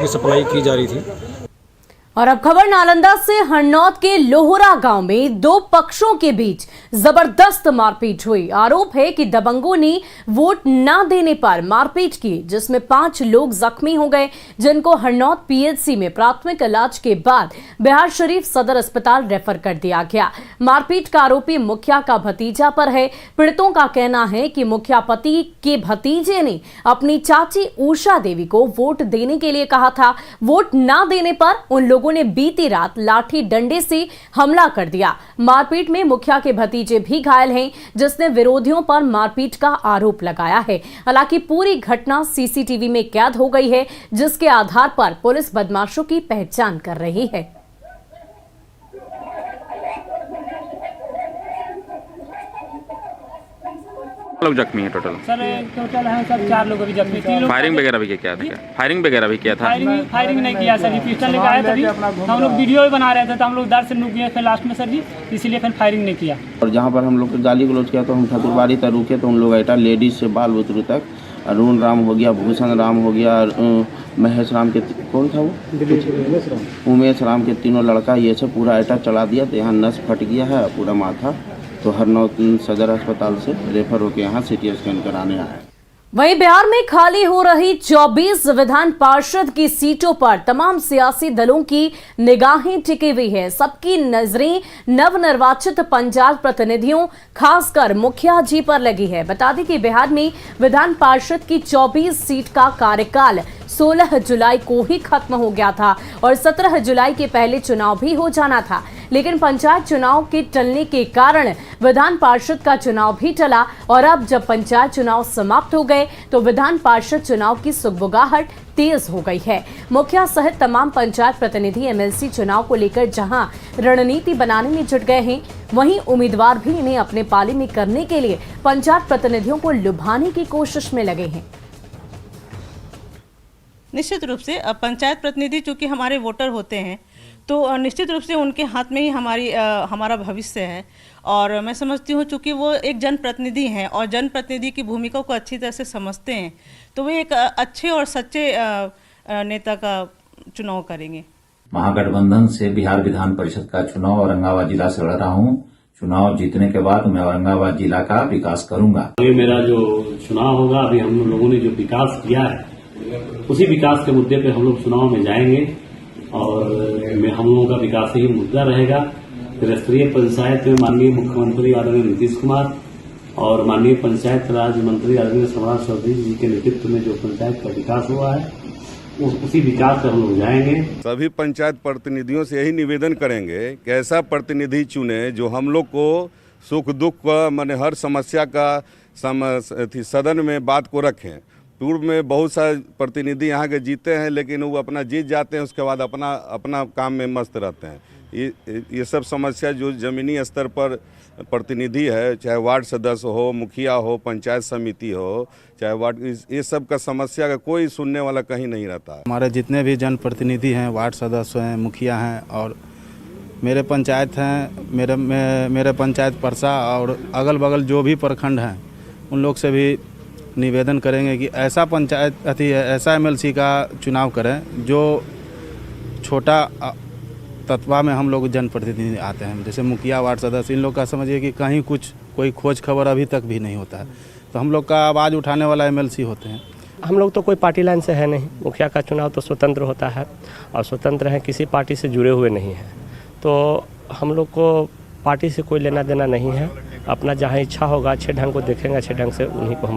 Supply की जा रही थी। और अब खबर नालंदा से। हरनौत के लोहरा गांव में दो पक्षों के बीच जबरदस्त मारपीट हुई। आरोप है कि दबंगों ने वोट न देने पर मारपीट की, जिसमें 5 लोग जख्मी हो गए, जिनको हरनौत पीएचसी में प्राथमिक इलाज के बाद बिहार शरीफ सदर अस्पताल रेफर कर दिया गया। मारपीट का आरोपी मुखिया का भतीजा पर है। पीड़ितों का कहना है कि मुखिया पति के भतीजे ने अपनी चाची उषा देवी को वोट देने के लिए कहा था। वोट न देने पर उन लोगों ने बीती रात लाठी डंडे से हमला कर दिया। मारपीट में मुखिया के भतीजे भी घायल हैं, जिसने विरोधियों पर मारपीट का आरोप लगाया है। हालांकि पूरी घटना सीसीटीवी में कैद हो गई है, जिसके आधार पर पुलिस बदमाशों की पहचान कर रही है। लोग जख्मी हैं टोटल? सर टोटल है सर 4 लोग अभी जख्मी। 3 लोग फायरिंग वगैरह भी क्या था? फायरिंग वगैरह भी किया था? फायरिंग नहीं किया सर जी, पिस्टल लगाया था। हम लोग वीडियो भी बना रहे थे तो हम लोग डर से रुक गए फिर लास्ट में सर जी, इसीलिए फिर फायरिंग नहीं किया। और जहाँ पर हम लोग गाली गलौज किया तो हम ठाकुरबाड़ी तक रुके तो उन लोग ऐसा लेडीज से बाल बुतरू तक, अरुण राम हो गया, भूषण राम हो गया, महेश राम के कौन था वो, उमेश राम के तीनों लड़का ये सब पूरा ऐसा चला दिया। तो यहाँ नस फट गया है पूरा माथा, तो हरनौत सदर अस्पताल से रेफर होकर यहाँ सीटी स्कैन कराने आए। वहीं बिहार में खाली हो रही 24 विधान पार्षद की सीटों पर तमाम सियासी दलों की निगाहें टिकी हुई है। सबकी नजरें नवनिर्वाचित पंचायत प्रतिनिधियों, खासकर मुखिया जी पर लगी है। बता दें कि बिहार में विधान पार्षद की 24 सीट का कार्यकाल 16 जुलाई को ही खत्म हो गया था और 17 जुलाई के पहले चुनाव भी हो जाना था, लेकिन पंचायत चुनाव के टलने के कारण विधान पार्षद का चुनाव भी टला। और अब जब पंचायत चुनाव समाप्त हो गए तो विधान पार्षद चुनाव की सुगबुगाहट तेज हो गई है। मुखिया सहित तमाम पंचायत प्रतिनिधि एमएलसी चुनाव को लेकर जहां रणनीति बनाने में जुट गए हैं, वहीं उम्मीदवार भी इन्हें अपने पाले में करने के लिए पंचायत प्रतिनिधियों को लुभाने की कोशिश में लगे हैं। निश्चित रूप से पंचायत प्रतिनिधि चूँकि हमारे वोटर होते हैं तो निश्चित रूप से उनके हाथ में ही हमारा भविष्य है। और मैं समझती हूँ चूँकि वो एक जनप्रतिनिधि हैं और जनप्रतिनिधि की भूमिका को अच्छी तरह से समझते हैं, तो वो एक अच्छे और सच्चे नेता का चुनाव करेंगे। महागठबंधन से बिहार विधान परिषद का चुनाव औरंगाबाद जिला से लड़ रहा हूँ। चुनाव जीतने के बाद मैं औरंगाबाद जिला का विकास करूंगा। ये मेरा जो चुनाव होगा, अभी हम लोगों ने जो विकास किया है उसी विकास के मुद्दे पे हम लोग चुनाव में जाएंगे और हम लोगों का विकास ही मुद्दा रहेगा। त्रिस्तरीय पंचायत में माननीय मुख्यमंत्री आदरणीय नीतीश कुमार और माननीय पंचायत राज मंत्री आदरणीय सम्राट चौधरी जी के नेतृत्व में जो पंचायत का विकास हुआ है उसी विकास पर हम लोग जाएंगे। सभी पंचायत प्रतिनिधियों से यही निवेदन करेंगे कि ऐसा प्रतिनिधि चुने जो हम लोग को सुख दुख का माने हर समस्या का सदन में बात को रखें। पूर्व में बहुत सारे प्रतिनिधि यहाँ के जीते हैं, लेकिन वो अपना जीत जाते हैं, उसके बाद अपना काम में मस्त रहते हैं। ये सब समस्या जो ज़मीनी स्तर पर प्रतिनिधि है, चाहे वार्ड सदस्य हो, मुखिया हो, पंचायत समिति हो, चाहे वार्ड, ये सब का समस्या का कोई सुनने वाला कहीं नहीं रहता है। हमारे जितने भी जनप्रतिनिधि हैं, वार्ड सदस्य हैं, मुखिया हैं और मेरे पंचायत हैं, मेरे पंचायत परसा और अगल बगल जो भी प्रखंड हैं, उन लोग से भी निवेदन करेंगे कि ऐसा एमएलसी का चुनाव करें जो छोटा तत्वा में हम लोग जनप्रतिनिधि आते हैं, जैसे मुखिया, वार्ड सदस्य। इन लोग का समझिए कि कहीं कोई खोज खबर अभी तक भी नहीं होता है, तो हम लोग का आवाज़ उठाने वाला एमएलसी होते हैं। हम लोग तो कोई पार्टी लाइन से है नहीं। मुखिया का चुनाव तो स्वतंत्र होता है और स्वतंत्र है, किसी पार्टी से जुड़े हुए नहीं हैं, तो हम लोग को पार्टी से कोई लेना देना नहीं है। अपना जहाँ इच्छा होगा अच्छे ढंग को देखेंगे, अच्छे ढंग से उन्हीं को हम